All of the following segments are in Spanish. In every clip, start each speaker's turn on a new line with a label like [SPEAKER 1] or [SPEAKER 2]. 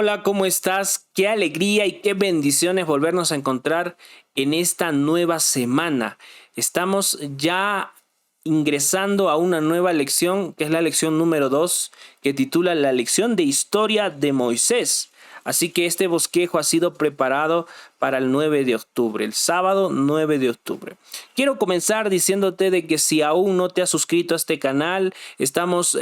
[SPEAKER 1] hola, ¿cómo estás? Qué alegría y qué bendiciones volvernos a encontrar en esta nueva semana. Estamos ya ingresando a una nueva lección, que es la lección número 2, que titula La lección de historia de Moisés. Así que este bosquejo ha sido preparado para el 9 de octubre, el sábado 9 de octubre. Quiero comenzar diciéndote de que si aún no te has suscrito a este canal, estamos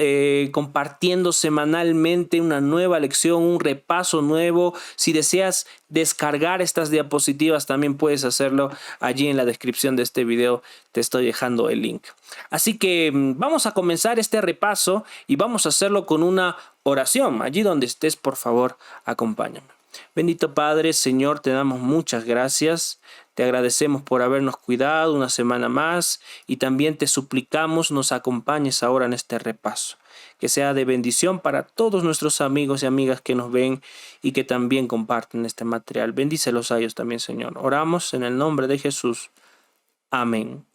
[SPEAKER 1] compartiendo semanalmente una nueva lección, un repaso nuevo. Si deseas descargar estas diapositivas, también puedes hacerlo allí en la descripción de este video. Te estoy dejando el link. Así que vamos a comenzar este repaso y vamos a hacerlo con una oración. Allí donde estés, por favor, acompáñame. Bendito Padre, Señor, te damos muchas gracias. Te agradecemos por habernos cuidado una semana más y también te suplicamos nos acompañes ahora en este repaso. Que sea de bendición para todos nuestros amigos y amigas que nos ven y que también comparten este material. Bendícelos a ellos también, Señor. Oramos en el nombre de Jesús. Amén.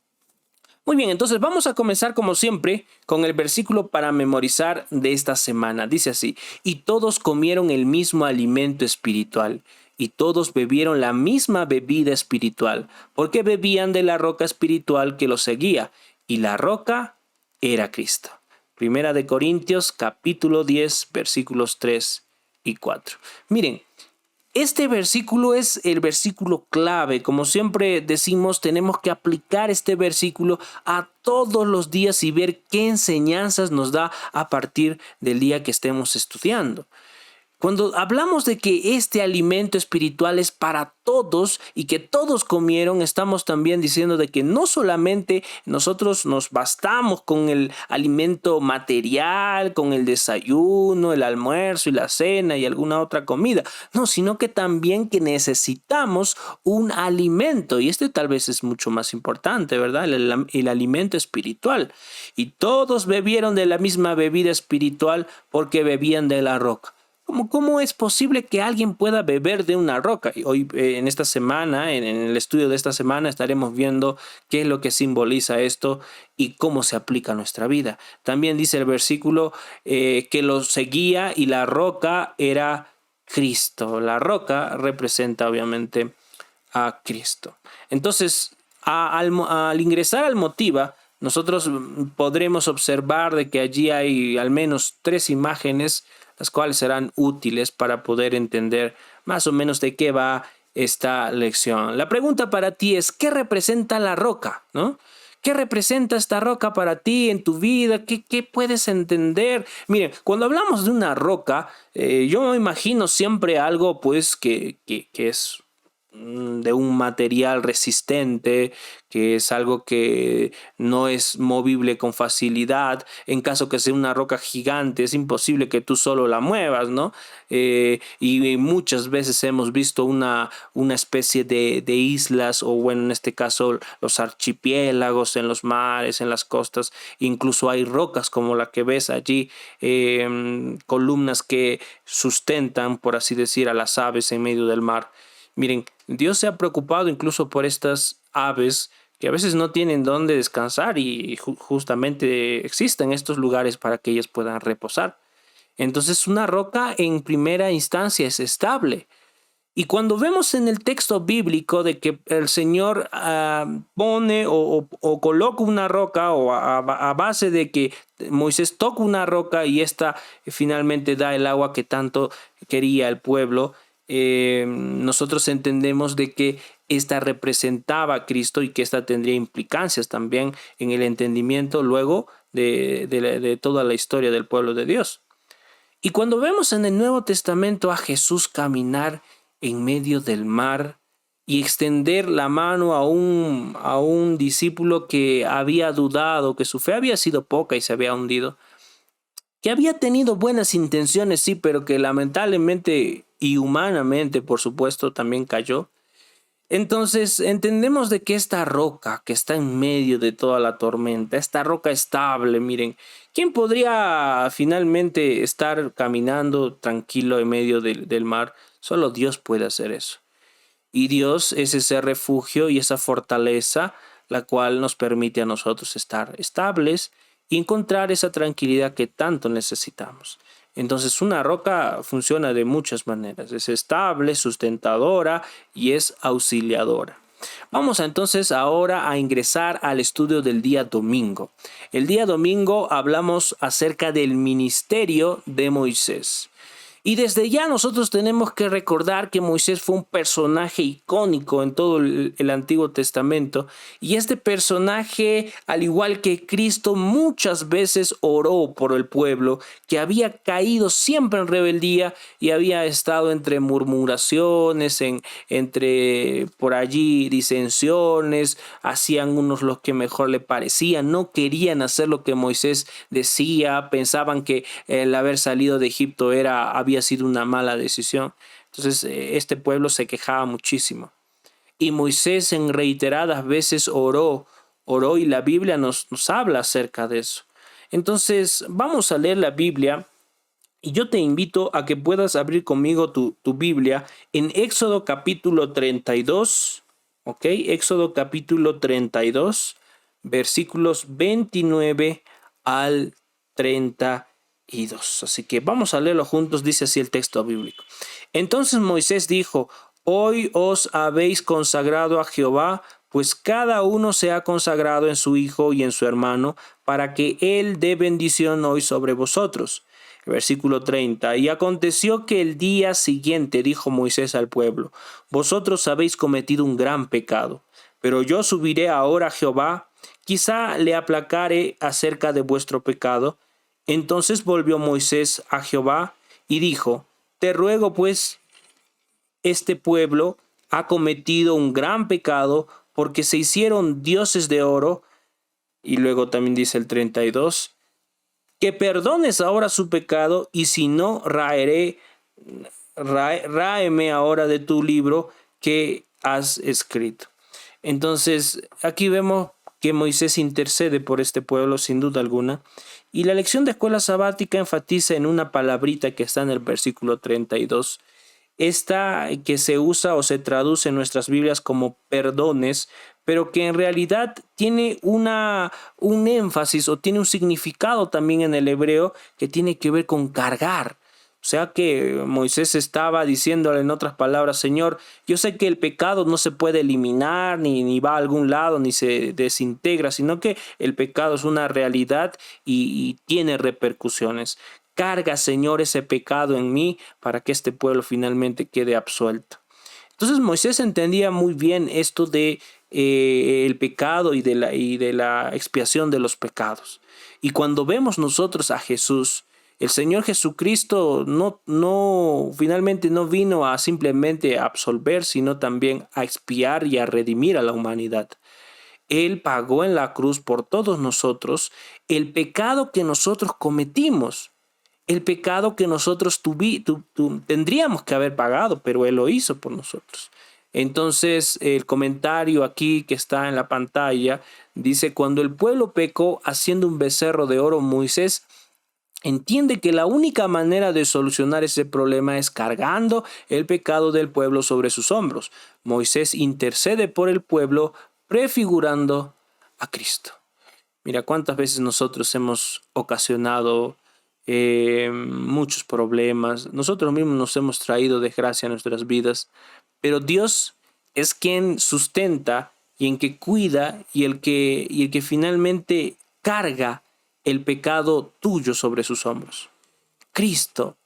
[SPEAKER 1] Muy bien, entonces vamos a comenzar como siempre con el versículo para memorizar de esta semana. Dice así: y todos comieron el mismo alimento espiritual, y todos bebieron la misma bebida espiritual, porque bebían de la roca espiritual que los seguía, y la roca era Cristo. Primera de Corintios, capítulo 10, versículos 3 y 4. Miren, este versículo es el versículo clave. Como siempre decimos, tenemos que aplicar este versículo a todos los días y ver qué enseñanzas nos da a partir del día que estemos estudiando. Cuando hablamos de que este alimento espiritual es para todos y que todos comieron, estamos también diciendo de que no solamente nosotros nos bastamos con el alimento material, con el desayuno, el almuerzo y la cena y alguna otra comida, no, sino que también que necesitamos un alimento, y este tal vez es mucho más importante, ¿verdad? El alimento espiritual. Y todos bebieron de la misma bebida espiritual porque bebían de la roca. ¿Cómo es posible que alguien pueda beber de una roca? Y hoy, en esta semana, en el estudio de esta semana, estaremos viendo qué es lo que simboliza esto y cómo se aplica a nuestra vida. También dice el versículo que los seguía y la roca era Cristo. La roca representa obviamente a Cristo. Entonces, al ingresar al Motiva, nosotros podremos observar de que allí hay al menos 3 imágenes, las cuales serán útiles para poder entender más o menos de qué va esta lección. La pregunta para ti es: ¿qué representa la roca? ¿No? ¿Qué representa esta roca para ti en tu vida? ¿Qué puedes entender? Miren, cuando hablamos de una roca, yo me imagino siempre algo pues que es de un material resistente, que es algo que no es movible con facilidad. En caso que sea una roca gigante, es imposible que tú solo la muevas, ¿no? Y muchas veces hemos visto una especie de islas, o bueno, en este caso los archipiélagos en los mares, en las costas. Incluso hay rocas como la que ves allí, columnas que sustentan, por así decir, a las aves en medio del mar. Miren, Dios se ha preocupado incluso por estas aves que a veces no tienen dónde descansar y justamente existen estos lugares para que ellas puedan reposar. Entonces, una roca en primera instancia es estable. Y cuando vemos en el texto bíblico de que el Señor pone o coloca una roca, o a base de que Moisés toca una roca y esta finalmente da el agua que tanto quería el pueblo, nosotros entendemos de que esta representaba a Cristo y que esta tendría implicancias también en el entendimiento luego de toda la historia del pueblo de Dios. Y cuando vemos en el Nuevo Testamento a Jesús caminar en medio del mar y extender la mano a un discípulo que había dudado, que su fe había sido poca y se había hundido, que había tenido buenas intenciones, sí, pero que lamentablemente y humanamente, por supuesto, también cayó. Entonces entendemos de que esta roca que está en medio de toda la tormenta, esta roca estable, miren, ¿quién podría finalmente estar caminando tranquilo en medio del mar? Solo Dios puede hacer eso. Y Dios es ese refugio y esa fortaleza la cual nos permite a nosotros estar estables y encontrar esa tranquilidad que tanto necesitamos. Entonces una roca funciona de muchas maneras. Es estable, sustentadora y es auxiliadora. Vamos entonces ahora a ingresar al estudio del día domingo. El día domingo hablamos acerca del ministerio de Moisés. Y desde ya nosotros tenemos que recordar que Moisés fue un personaje icónico en todo el Antiguo Testamento. Y este personaje, al igual que Cristo, muchas veces oró por el pueblo que había caído siempre en rebeldía y había estado entre murmuraciones, entre por allí disensiones, hacían unos lo que mejor le parecía, no querían hacer lo que Moisés decía, pensaban que el haber salido de Egipto había sido una mala decisión. Entonces este pueblo se quejaba muchísimo. Y Moisés en reiteradas veces oró y la Biblia nos habla acerca de eso. Entonces vamos a leer la Biblia y yo te invito a que puedas abrir conmigo tu Biblia en Éxodo capítulo 32, ¿ok? Éxodo capítulo 32, versículos 29 al 32. Así que vamos a leerlo juntos, dice así el texto bíblico. Entonces Moisés dijo: hoy os habéis consagrado a Jehová, pues cada uno se ha consagrado en su hijo y en su hermano, para que él dé bendición hoy sobre vosotros. Versículo 30. Y aconteció que el día siguiente dijo Moisés al pueblo: vosotros habéis cometido un gran pecado, pero yo subiré ahora a Jehová, quizá le aplacare acerca de vuestro pecado. Entonces volvió Moisés a Jehová y dijo: te ruego pues, este pueblo ha cometido un gran pecado, porque se hicieron dioses de oro. Y luego también dice el 32, que perdones ahora su pecado, y si no, ráeme ahora de tu libro que has escrito. Entonces aquí vemos que Moisés intercede por este pueblo sin duda alguna. Y la lección de escuela sabática enfatiza en una palabrita que está en el versículo 32. Esta que se usa o se traduce en nuestras Biblias como perdones, pero que en realidad tiene un énfasis o tiene un significado también en el hebreo que tiene que ver con cargar. O sea que Moisés estaba diciéndole en otras palabras: Señor, yo sé que el pecado no se puede eliminar, ni va a algún lado, ni se desintegra, sino que el pecado es una realidad y tiene repercusiones. Carga, Señor, ese pecado en mí para que este pueblo finalmente quede absuelto. Entonces Moisés entendía muy bien esto de el pecado y de la expiación de los pecados. Y cuando vemos nosotros a Jesús, el Señor Jesucristo finalmente no vino a simplemente absolver, sino también a expiar y a redimir a la humanidad. Él pagó en la cruz por todos nosotros el pecado que nosotros cometimos. El pecado que nosotros tendríamos que haber pagado, pero Él lo hizo por nosotros. Entonces el comentario aquí que está en la pantalla dice: cuando el pueblo pecó haciendo un becerro de oro, Moisés entiende que la única manera de solucionar ese problema es cargando el pecado del pueblo sobre sus hombros. Moisés intercede por el pueblo prefigurando a Cristo. Mira cuántas veces nosotros hemos ocasionado muchos problemas. Nosotros mismos nos hemos traído desgracia a nuestras vidas, pero Dios es quien sustenta y en que cuida y el que finalmente carga el pecado tuyo sobre sus hombros. Cristo,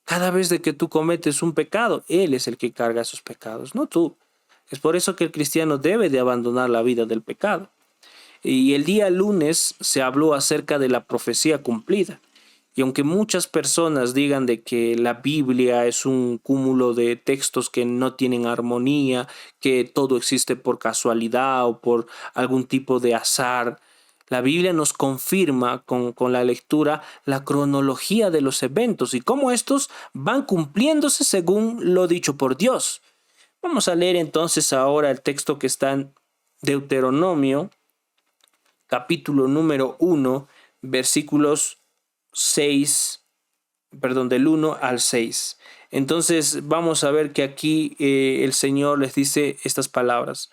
[SPEAKER 1] cada vez de que tú cometes un pecado, Él es el que carga esos pecados, no tú. Es por eso que el cristiano debe de abandonar la vida del pecado. Y el día lunes se habló acerca de la profecía cumplida. Y aunque muchas personas digan de que la Biblia es un cúmulo de textos que no tienen armonía, que todo existe por casualidad o por algún tipo de azar, la Biblia nos confirma con la lectura la cronología de los eventos y cómo estos van cumpliéndose según lo dicho por Dios. Vamos a leer entonces ahora el texto que está en Deuteronomio, capítulo número 1, versículos del 1 al 6. Entonces vamos a ver que aquí el Señor les dice estas palabras.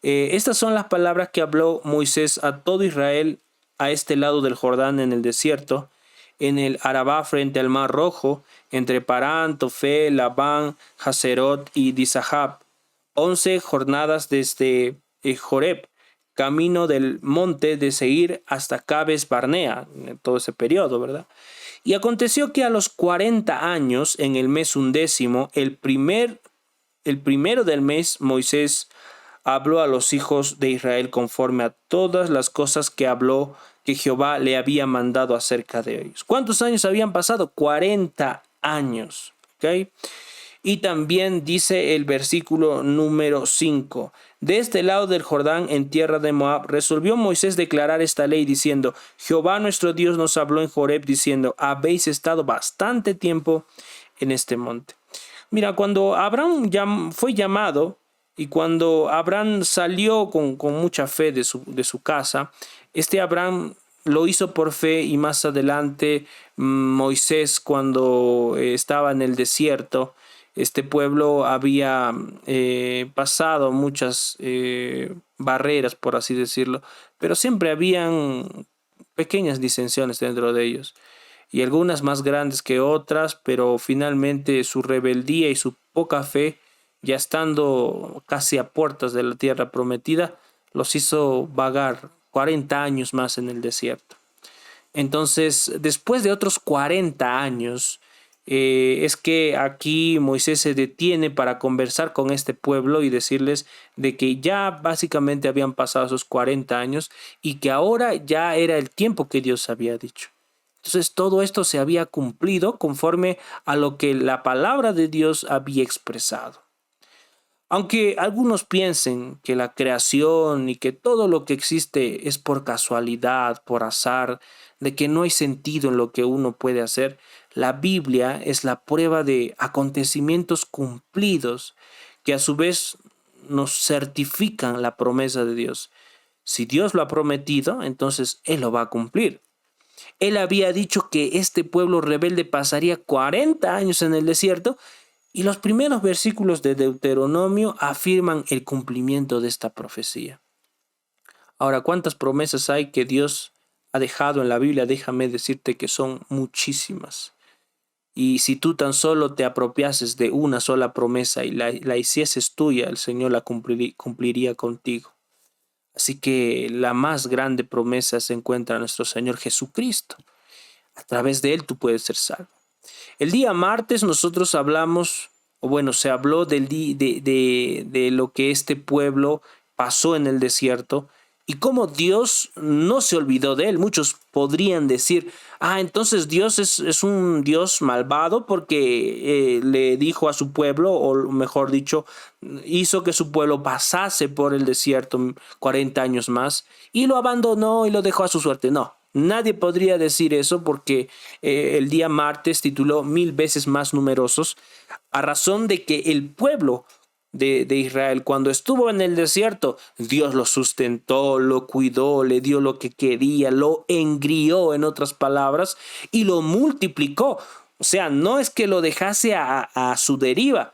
[SPEAKER 1] Estas son las palabras que habló Moisés a todo Israel a este lado del Jordán en el desierto, en el Arabá frente al Mar Rojo, entre Parán, Tofel, Labán, Haserot y Dizahab. 11 jornadas desde Joreb, camino del monte de Seir hasta Cades Barnea, en todo ese periodo, ¿verdad? Y aconteció que a los 40 años, en el mes 11, el primero del mes, Moisés habló a los hijos de Israel conforme a todas las cosas que habló que Jehová le había mandado acerca de ellos. ¿Cuántos años habían pasado? 40 años. ¿Ok? Y también dice el versículo número 5. De este lado del Jordán, en tierra de Moab, resolvió Moisés declarar esta ley diciendo: Jehová nuestro Dios nos habló en Joreb diciendo: habéis estado bastante tiempo en este monte. Mira, cuando Abraham fue llamado y cuando Abraham salió con mucha fe de su casa, Abraham lo hizo por fe, y más adelante Moisés, cuando estaba en el desierto, este pueblo había pasado muchas barreras, por así decirlo, pero siempre habían pequeñas disensiones dentro de ellos, y algunas más grandes que otras, pero finalmente su rebeldía y su poca fe, ya estando casi a puertas de la tierra prometida, los hizo vagar 40 años más en el desierto. Entonces, después de otros 40 años, es que aquí Moisés se detiene para conversar con este pueblo y decirles de que ya básicamente habían pasado esos 40 años y que ahora ya era el tiempo que Dios había dicho. Entonces todo esto se había cumplido conforme a lo que la palabra de Dios había expresado. Aunque algunos piensen que la creación y que todo lo que existe es por casualidad, por azar, de que no hay sentido en lo que uno puede hacer, la Biblia es la prueba de acontecimientos cumplidos que a su vez nos certifican la promesa de Dios. Si Dios lo ha prometido, entonces Él lo va a cumplir. Él había dicho que este pueblo rebelde pasaría 40 años en el desierto, y los primeros versículos de Deuteronomio afirman el cumplimiento de esta profecía. Ahora, ¿cuántas promesas hay que Dios ha dejado en la Biblia? Déjame decirte que son muchísimas. Y si tú tan solo te apropiases de una sola promesa y la hicieses tuya, el Señor la cumpliría contigo. Así que la más grande promesa se encuentra en nuestro Señor Jesucristo. A través de Él tú puedes ser salvo. El día martes nosotros hablamos, o bueno, se habló de lo que este pueblo pasó en el desierto y cómo Dios no se olvidó de él. Muchos podrían decir: entonces Dios es un Dios malvado porque le dijo a su pueblo, o mejor dicho, hizo que su pueblo pasase por el desierto 40 años más y lo abandonó y lo dejó a su suerte. No. Nadie podría decir eso, porque el día martes tituló 1000 veces más numerosos, a razón de que el pueblo de Israel, cuando estuvo en el desierto, Dios lo sustentó, lo cuidó, le dio lo que quería, lo engrió, en otras palabras, y lo multiplicó. O sea, no es que lo dejase a su deriva,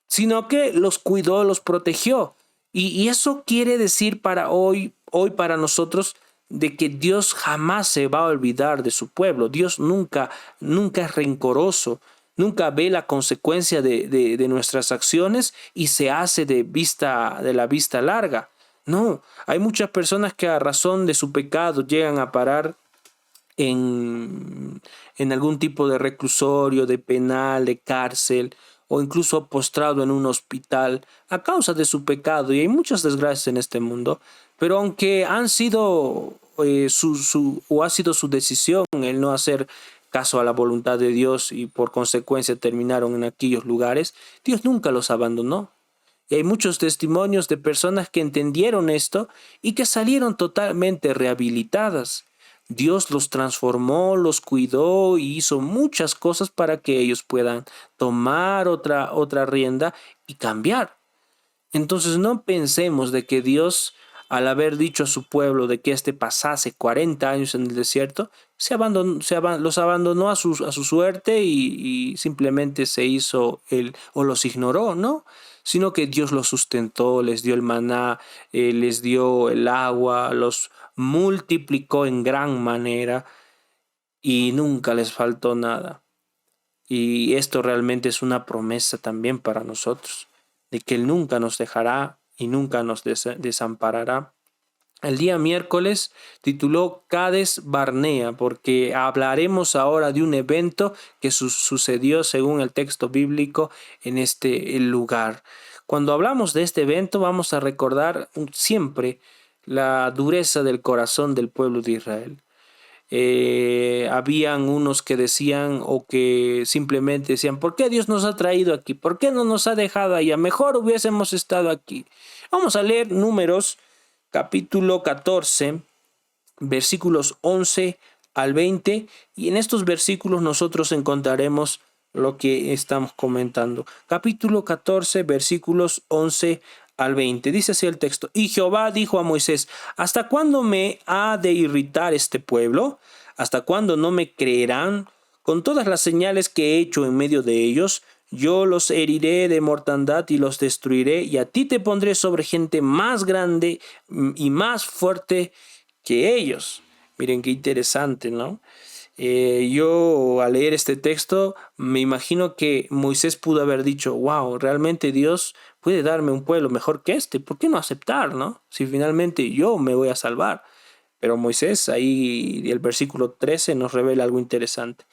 [SPEAKER 1] sino que los cuidó, los protegió. Y eso quiere decir para hoy para nosotros, de que Dios jamás se va a olvidar de su pueblo. Dios nunca es rencoroso, nunca ve la consecuencia de nuestras acciones y se hace de la vista larga. No, hay muchas personas que a razón de su pecado llegan a parar en algún tipo de reclusorio, de penal, de cárcel, o incluso postrado en un hospital a causa de su pecado. Y hay muchas desgracias en este mundo, pero aunque han sido ha sido su decisión el no hacer caso a la voluntad de Dios, y por consecuencia terminaron en aquellos lugares, Dios nunca los abandonó. Y hay muchos testimonios de personas que entendieron esto y que salieron totalmente rehabilitadas. Dios los transformó, los cuidó y hizo muchas cosas para que ellos puedan tomar otra rienda y cambiar. Entonces no pensemos de que Dios, al haber dicho a su pueblo de que éste pasase 40 años en el desierto, los abandonó a su suerte y simplemente se hizo o los ignoró, ¿no? Sino que Dios los sustentó, les dio el maná, les dio el agua, los multiplicó en gran manera. y nunca les faltó nada. Y esto realmente es una promesa también para nosotros, de que Él nunca nos dejará y nunca nos desamparará. El día miércoles tituló Cades Barnea, porque hablaremos ahora de un evento que sucedió según el texto bíblico en este lugar. Cuando hablamos de este evento vamos a recordar siempre la dureza del corazón del pueblo de Israel. Habían unos que decían o que simplemente decían, ¿por qué Dios nos ha traído aquí? ¿Por qué no nos ha dejado allá? Mejor hubiésemos estado aquí. Vamos a leer Números capítulo 14, versículos 11 al 20, y en estos versículos nosotros encontraremos lo que estamos comentando. Capítulo 14, versículos 11 al 20. Dice así el texto: Y Jehová dijo a Moisés: ¿Hasta cuándo me ha de irritar este pueblo? ¿Hasta cuándo no me creerán? Con todas las señales que he hecho en medio de ellos, yo los heriré de mortandad y los destruiré, y a ti te pondré sobre gente más grande y más fuerte que ellos. Miren qué interesante, ¿no? Yo al leer este texto me imagino que Moisés pudo haber dicho, wow, realmente Dios puede darme un pueblo mejor que este, ¿por qué no aceptar, no? Si finalmente yo me voy a salvar. Pero Moisés, ahí el versículo 13 nos revela algo interesante.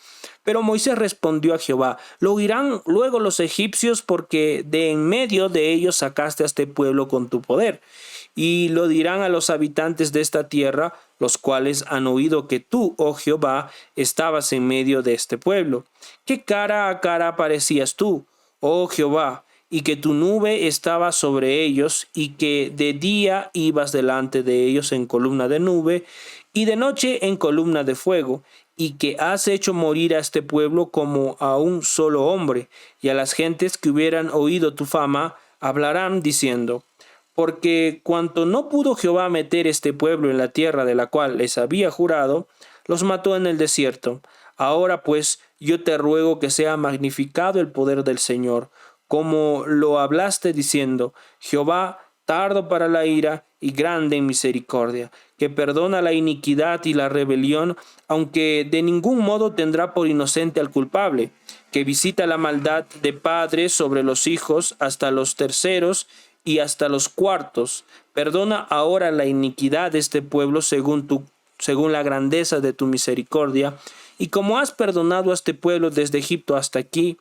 [SPEAKER 1] Pero Moisés respondió a Jehová: lo oirán luego los egipcios, porque de en medio de ellos sacaste a este pueblo con tu poder. Y lo dirán a los habitantes de esta tierra, los cuales han oído que tú, oh Jehová, estabas en medio de este pueblo. ¿Qué cara a cara parecías tú, oh Jehová? Y que tu nube estaba sobre ellos, y que de día ibas delante de ellos en columna de nube, y de noche en columna de fuego, y que has hecho morir a este pueblo como a un solo hombre, y a las gentes que hubieran oído tu fama hablarán diciendo: porque cuanto no pudo Jehová meter este pueblo en la tierra de la cual les había jurado, los mató en el desierto. Ahora pues yo te ruego que sea magnificado el poder del Señor, como lo hablaste diciendo: Jehová, tardo para la ira y grande en misericordia, que perdona la iniquidad y la rebelión, aunque de ningún modo tendrá por inocente al culpable, que visita la maldad de padres sobre los hijos hasta los terceros y hasta los cuartos. Perdona ahora la iniquidad de este pueblo según la grandeza de tu misericordia, y como has perdonado a este pueblo desde Egipto hasta aquí.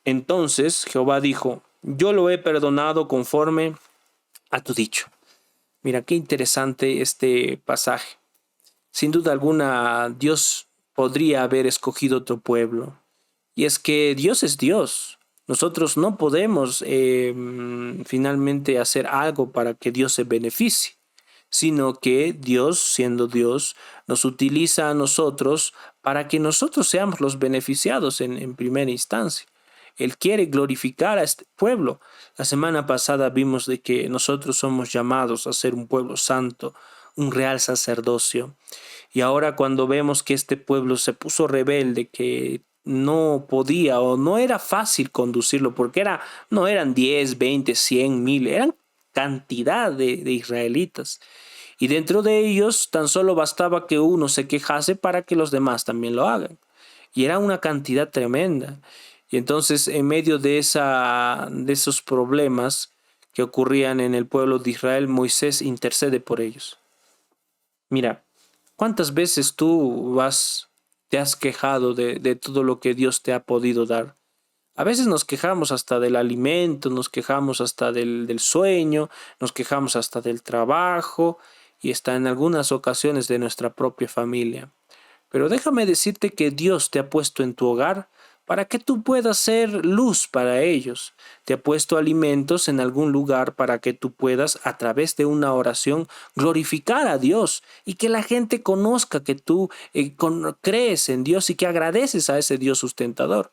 [SPEAKER 1] Entonces Jehová dijo: yo lo he perdonado conforme a tu dicho. Mira qué interesante este pasaje. Sin duda alguna, Dios podría haber escogido otro pueblo. Y es que Dios es Dios. Nosotros no podemos finalmente hacer algo para que Dios se beneficie, sino que Dios, siendo Dios, nos utiliza a nosotros para que nosotros seamos los beneficiados en primera instancia. Él quiere glorificar a este pueblo. La semana pasada vimos de que nosotros somos llamados a ser un pueblo santo, un real sacerdocio. Y ahora cuando vemos que este pueblo se puso rebelde, que no podía o no era fácil conducirlo, porque no eran 10, 20, 100, 1000, eran cantidad de israelitas. Y dentro de ellos tan solo bastaba que uno se quejase para que los demás también lo hagan. Y era una cantidad tremenda. Y entonces en medio de esos problemas que ocurrían en el pueblo de Israel, Moisés intercede por ellos. Mira, ¿cuántas veces te has quejado de todo lo que Dios te ha podido dar? A veces nos quejamos hasta del alimento, nos quejamos hasta del sueño, nos quejamos hasta del trabajo y hasta en algunas ocasiones de nuestra propia familia. Pero déjame decirte que Dios te ha puesto en tu hogar para que tú puedas ser luz para ellos. Te ha puesto alimentos en algún lugar para que tú puedas, a través de una oración, glorificar a Dios y que la gente conozca que tú crees en Dios y que agradeces a ese Dios sustentador.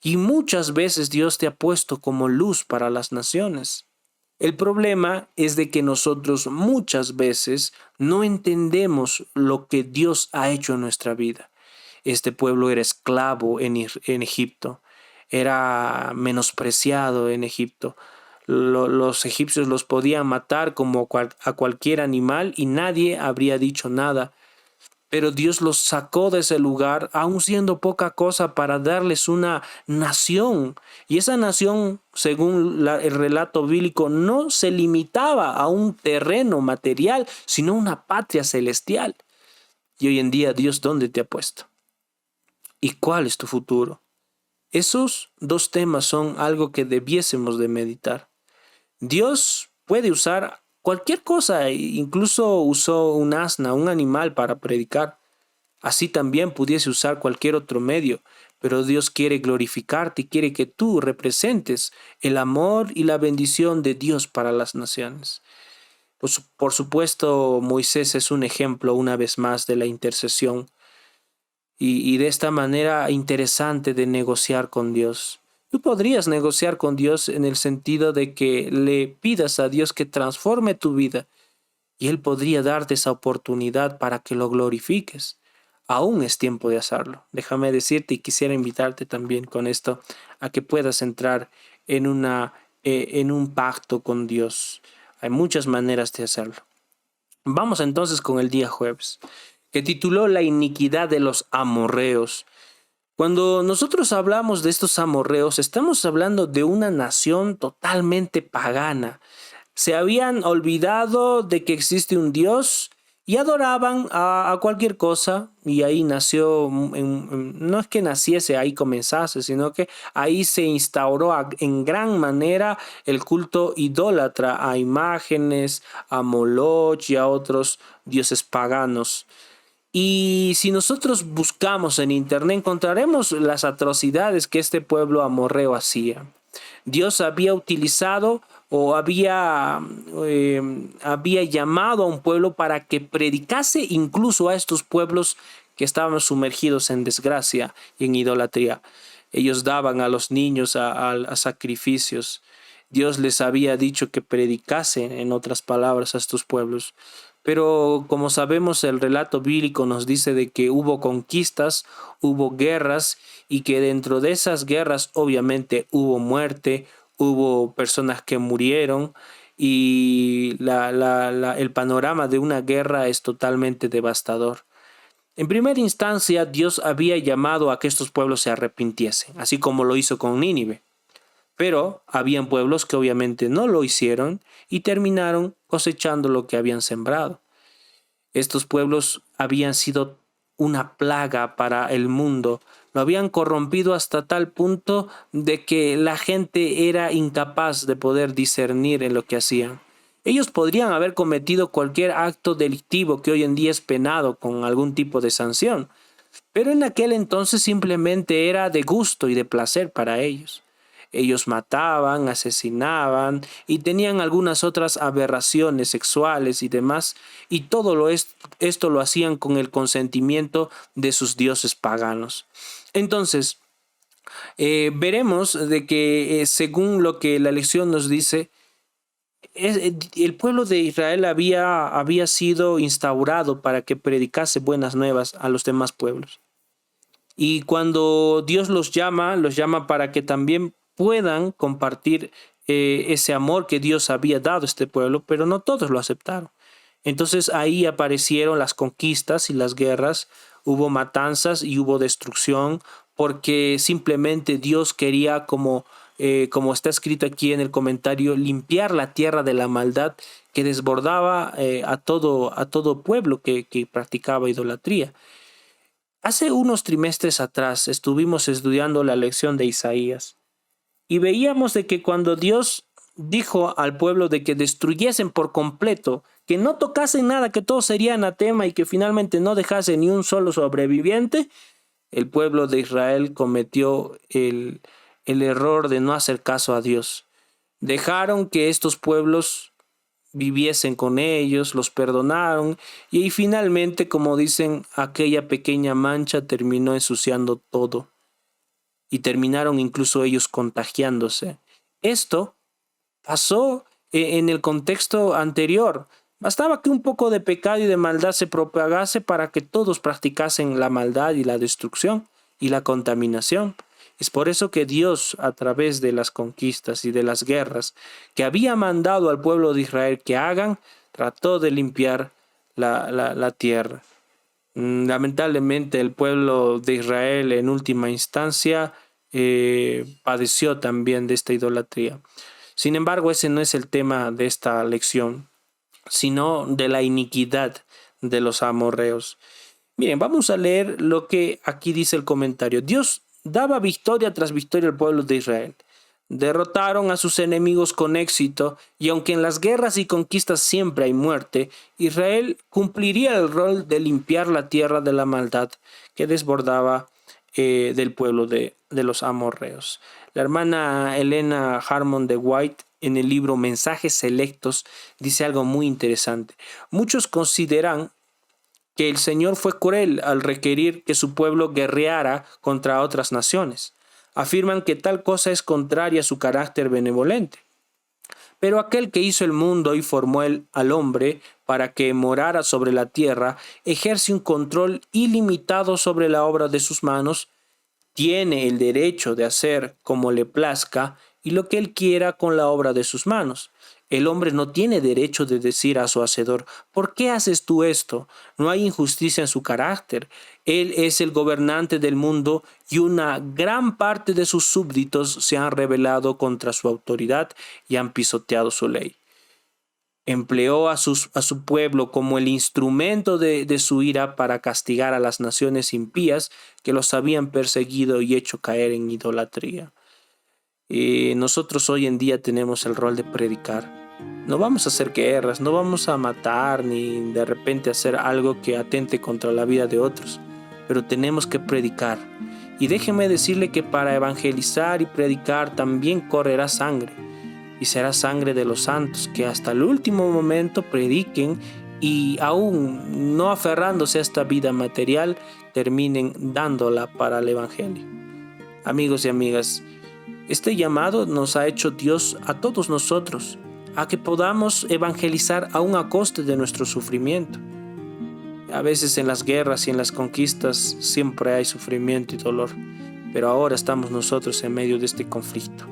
[SPEAKER 1] Y muchas veces Dios te ha puesto como luz para las naciones. El problema es de que nosotros muchas veces no entendemos lo que Dios ha hecho en nuestra vida. Este pueblo era esclavo en Egipto, era menospreciado en Egipto. Los egipcios los podían matar como a cualquier animal y nadie habría dicho nada. pero Dios los sacó de ese lugar, aun siendo poca cosa, para darles una nación. Y esa nación, según el relato bíblico, no se limitaba a un terreno material, sino una patria celestial. Y hoy en día, Dios, ¿dónde te ha puesto? ¿Y cuál es tu futuro? Esos dos temas son algo que debiésemos de meditar. Dios puede usar cualquier cosa, incluso usó un asna, un animal para predicar. Así también pudiese usar cualquier otro medio, pero Dios quiere glorificarte y quiere que tú representes el amor y la bendición de Dios para las naciones. Pues, por supuesto, Moisés es un ejemplo una vez más de la intercesión y de esta manera interesante de negociar con Dios. Tú podrías negociar con Dios en el sentido de que le pidas a Dios que transforme tu vida y Él podría darte esa oportunidad para que lo glorifiques. Aún es tiempo de hacerlo. Déjame decirte y quisiera invitarte también con esto a que puedas entrar en un pacto con Dios. Hay muchas maneras de hacerlo. Vamos entonces con el día jueves, que tituló La iniquidad de los amorreos. Cuando nosotros hablamos de estos amorreos, estamos hablando de una nación totalmente pagana. Se habían olvidado de que existe un Dios y adoraban a cualquier cosa, y ahí nació, no es que naciese, ahí comenzase, sino que ahí se instauró en gran manera el culto idólatra a imágenes, a Moloch y a otros dioses paganos. Y si nosotros buscamos en internet, encontraremos las atrocidades que este pueblo amorreo hacía. Dios había utilizado o había llamado a un pueblo para que predicase incluso a estos pueblos que estaban sumergidos en desgracia y en idolatría. Ellos daban a los niños a sacrificios. Dios les había dicho que predicasen, en otras palabras, a estos pueblos. Pero como sabemos, el relato bíblico nos dice de que hubo conquistas, hubo guerras y que dentro de esas guerras obviamente hubo muerte, hubo personas que murieron y el panorama de una guerra es totalmente devastador. En primera instancia, Dios había llamado a que estos pueblos se arrepintiesen, así como lo hizo con Nínive. Pero habían pueblos que obviamente no lo hicieron y terminaron cosechando lo que habían sembrado. Estos pueblos habían sido una plaga para el mundo. Lo habían corrompido hasta tal punto de que la gente era incapaz de poder discernir en lo que hacían. Ellos podrían haber cometido cualquier acto delictivo que hoy en día es penado con algún tipo de sanción, pero en aquel entonces simplemente era de gusto y de placer para ellos. Ellos mataban, asesinaban y tenían algunas otras aberraciones sexuales y demás, y esto lo hacían con el consentimiento de sus dioses paganos. Entonces, veremos de que según lo que la lección nos dice, el pueblo de Israel había sido instaurado para que predicase buenas nuevas a los demás pueblos. Y cuando Dios los llama para que también puedan compartir ese amor que Dios había dado a este pueblo, pero no todos lo aceptaron. Entonces ahí aparecieron las conquistas y las guerras, hubo matanzas y hubo destrucción, porque simplemente Dios quería, como está escrito aquí en el comentario, limpiar la tierra de la maldad que desbordaba a todo pueblo que practicaba idolatría. Hace unos trimestres atrás estuvimos estudiando la lección de Isaías y veíamos de que cuando Dios dijo al pueblo de que destruyesen por completo, que no tocasen nada, que todo sería anatema y que finalmente no dejase ni un solo sobreviviente, el pueblo de Israel cometió el error de no hacer caso a Dios. Dejaron que estos pueblos viviesen con ellos, los perdonaron y finalmente, como dicen, aquella pequeña mancha terminó ensuciando todo y terminaron incluso ellos contagiándose. Esto pasó en el contexto anterior. Bastaba que un poco de pecado y de maldad se propagase para que todos practicasen la maldad y la destrucción y la contaminación. Es por eso que Dios, a través de las conquistas y de las guerras que había mandado al pueblo de Israel que hagan, trató de limpiar la tierra. Lamentablemente el pueblo de Israel en última instancia padeció también de esta idolatría. Sin embargo, ese no es el tema de esta lección, sino de la iniquidad de los amorreos. Miren, vamos a leer lo que aquí dice el comentario. Dios daba victoria tras victoria al pueblo de Israel. Derrotaron a sus enemigos con éxito, y aunque en las guerras y conquistas siempre hay muerte, Israel cumpliría el rol de limpiar la tierra de la maldad que desbordaba del pueblo de los amorreos. La hermana Elena Harmon de White, en el libro Mensajes Selectos, dice algo muy interesante. Muchos consideran que el Señor fue cruel al requerir que su pueblo guerreara contra otras naciones. Afirman que tal cosa es contraria a su carácter benevolente. Pero aquel que hizo el mundo y formó al hombre para que morara sobre la tierra, ejerce un control ilimitado sobre la obra de sus manos, tiene el derecho de hacer como le plazca y lo que él quiera con la obra de sus manos. El hombre no tiene derecho de decir a su hacedor: ¿por qué haces tú esto? No hay injusticia en su carácter. Él es el gobernante del mundo y una gran parte de sus súbditos se han rebelado contra su autoridad y han pisoteado su ley. Empleó a su pueblo como el instrumento de su ira para castigar a las naciones impías que los habían perseguido y hecho caer en idolatría. Nosotros hoy en día tenemos el rol de predicar. No vamos a hacer guerras, no vamos a matar ni de repente hacer algo que atente contra la vida de otros, pero tenemos que predicar. Y déjeme decirle que para evangelizar y predicar también correrá sangre, y será sangre de los santos que hasta el último momento prediquen y aún no aferrándose a esta vida material, terminen dándola para el evangelio. Amigos y amigas, este llamado nos ha hecho Dios a todos nosotros, a que podamos evangelizar aún a coste de nuestro sufrimiento. A veces en las guerras y en las conquistas siempre hay sufrimiento y dolor, pero ahora estamos nosotros en medio de este conflicto.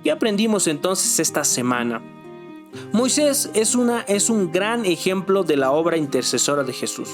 [SPEAKER 1] ¿Qué aprendimos entonces esta semana? Moisés es un gran ejemplo de la obra intercesora de Jesús.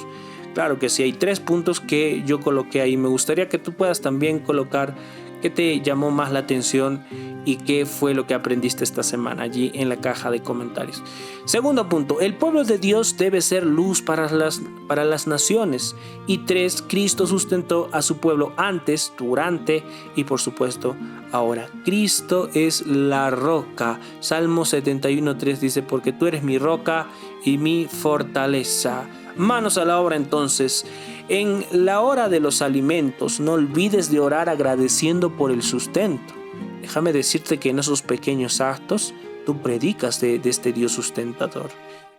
[SPEAKER 1] Claro que sí, hay 3 puntos que yo coloqué ahí. Me gustaría que tú puedas también colocar qué te llamó más la atención y qué fue lo que aprendiste esta semana allí en la caja de comentarios. Segundo punto, el pueblo de Dios debe ser luz para las naciones. Y 3, Cristo sustentó a su pueblo antes, durante y por supuesto ahora. Cristo es la roca. Salmo 71:3 dice: porque tú eres mi roca y mi fortaleza. Manos a la obra entonces. En la hora de los alimentos, no olvides de orar agradeciendo por el sustento. Déjame decirte que en esos pequeños actos tú predicas de este Dios sustentador.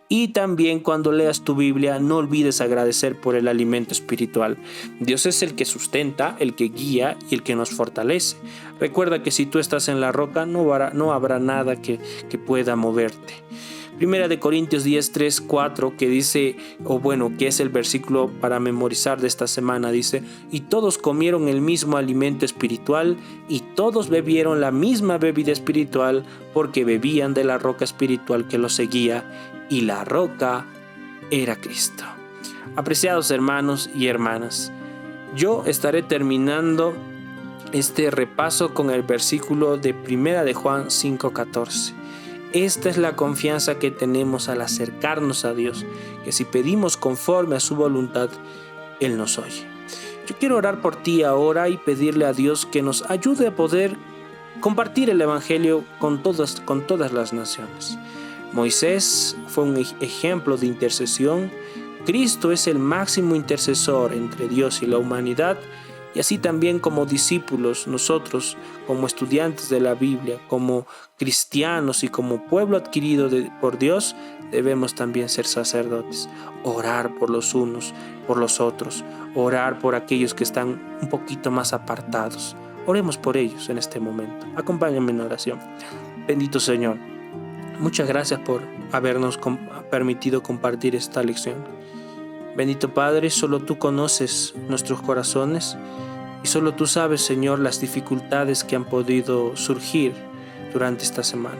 [SPEAKER 1] Y también cuando leas tu Biblia, no olvides agradecer por el alimento espiritual. Dios es el que sustenta, el que guía y el que nos fortalece. Recuerda que si tú estás en la roca, no habrá nada que pueda moverte. Primera de Corintios 10, 3, 4, que dice, que es el versículo para memorizar de esta semana, dice: y todos comieron el mismo alimento espiritual y todos bebieron la misma bebida espiritual, porque bebían de la roca espiritual que los seguía, y la roca era Cristo. Apreciados hermanos y hermanas, yo estaré terminando este repaso con el versículo de Primera de Juan 5:14. Esta es la confianza que tenemos al acercarnos a Dios, que si pedimos conforme a su voluntad, Él nos oye. Yo quiero orar por ti ahora y pedirle a Dios que nos ayude a poder compartir el Evangelio con todas las naciones. Moisés fue un ejemplo de intercesión. Cristo es el máximo intercesor entre Dios y la humanidad. Y así también como discípulos, nosotros como estudiantes de la Biblia, como cristianos y como pueblo adquirido por Dios, debemos también ser sacerdotes. Orar por los unos, por los otros. Orar por aquellos que están un poquito más apartados. Oremos por ellos en este momento. Acompáñame en oración. Bendito Señor, muchas gracias por habernos permitido compartir esta lección. Bendito Padre, solo tú conoces nuestros corazones y solo tú sabes, Señor, las dificultades que han podido surgir durante esta semana.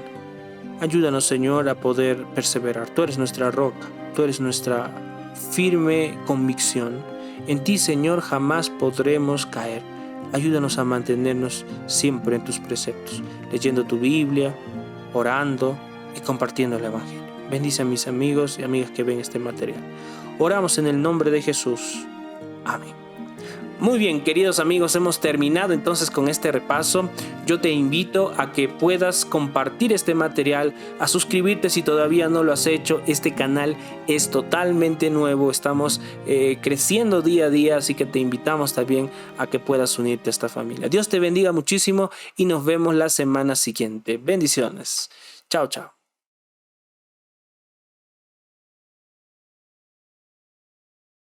[SPEAKER 1] Ayúdanos, Señor, a poder perseverar. Tú eres nuestra roca, tú eres nuestra firme convicción. En ti, Señor, jamás podremos caer. Ayúdanos a mantenernos siempre en tus preceptos, leyendo tu Biblia, orando y compartiendo el Evangelio. Bendice a mis amigos y amigas que ven este material. Oramos en el nombre de Jesús. Amén. Muy bien, queridos amigos, hemos terminado entonces con este repaso. Yo te invito a que puedas compartir este material, a suscribirte si todavía no lo has hecho. Este canal es totalmente nuevo, estamos creciendo día a día, así que te invitamos también a que puedas unirte a esta familia. Dios te bendiga muchísimo y nos vemos la semana siguiente. Bendiciones. Chao, chao.